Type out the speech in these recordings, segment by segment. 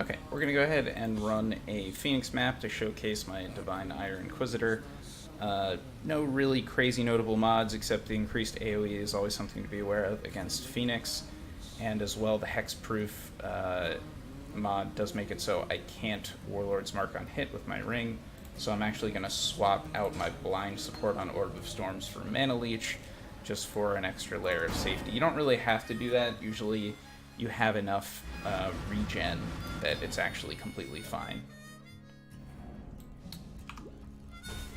Okay, we're going to go ahead and run a Phoenix map to showcase my Divine Ire Inquisitor. No really crazy notable mods, except the increased AoE is always something to be aware of against Phoenix, and as well the Hexproof mod does make it so I can't Warlord's Mark on hit with my ring, so I'm actually going to swap out my blind support on Orb of Storms for Mana Leech, just for an extra layer of safety. You don't really have to do that. Usually you have enough regen that it's actually completely fine.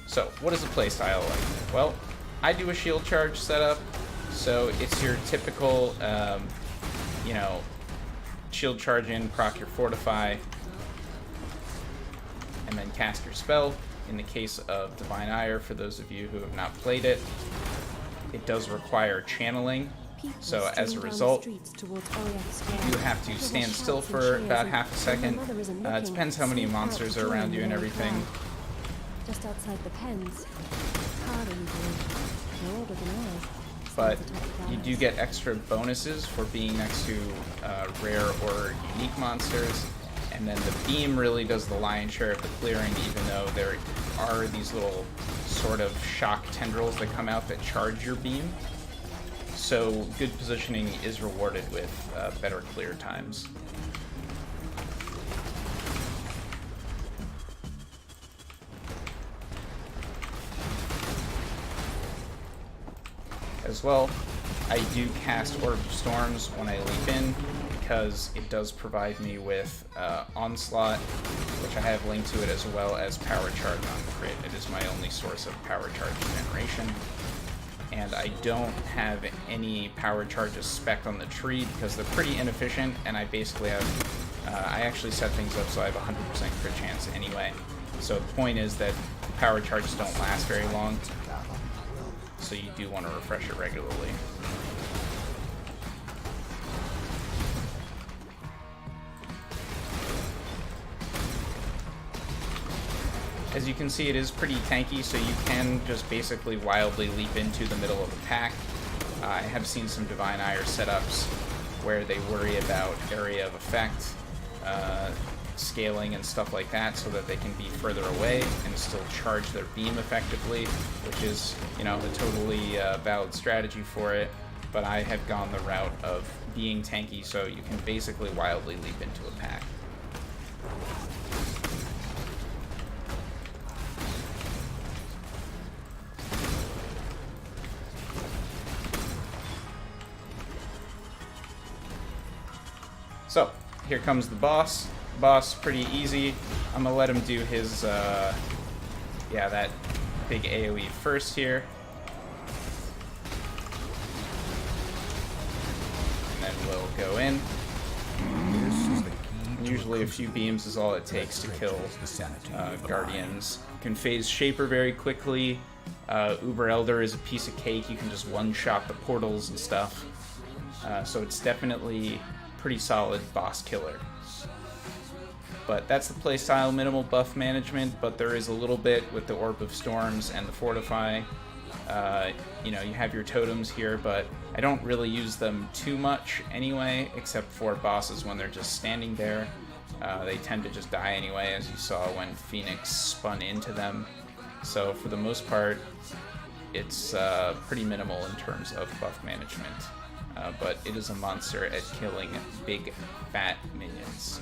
So, what is the playstyle like? Well, I do a shield charge setup, so it's your typical, you know, shield charge in, proc your fortify, and then cast your spell. In the case of Divine Ire, for those of you who have not played it, it does require channeling. So as a result, you do have to stand still for about half a second. It depends how many monsters are around you and everything. Just outside the pens. But you do get extra bonuses for being next to rare or unique monsters. And then the beam really does the lion's share of the clearing, even though there are these little sort of shock tendrils that come out that charge your beam. So good positioning is rewarded with better clear times. As well, I do cast Orb of Storms when I leap in, because it does provide me with Onslaught, which I have linked to it, as well as Power Charge on crit. It is my only source of Power Charge generation. And I don't have any power charges spec'd on the tree because they're pretty inefficient, and I basically have, I actually set things up so I have 100% crit chance anyway. So the point is that power charges don't last very long, so you do want to refresh it regularly. As you can see, it is pretty tanky, so you can just basically wildly leap into the middle of the pack. I have seen some Divine Ire setups where they worry about area of effect, scaling and stuff like that, so that they can be further away and still charge their beam effectively, which is, you know, a totally valid strategy for it. But I have gone the route of being tanky, so you can basically wildly leap into a pack. So, here comes the boss. Boss, pretty easy. I'm gonna let him do his, yeah, that big AoE first here. And then we'll go in. Usually a few beams is all it takes to kill Guardians. You can phase Shaper very quickly. Uber Elder is a piece of cake. You can just one-shot the portals and stuff. So it's definitely pretty solid boss killer. But that's the playstyle, minimal buff management, but there is a little bit with the Orb of Storms and the Fortify. You know, you have your totems here, but I don't really use them too much anyway, except for bosses when they're just standing there. They tend to just die anyway, as you saw when Phoenix spun into them. So for the most part, it's pretty minimal in terms of buff management. But it is a monster at killing big, fat minions.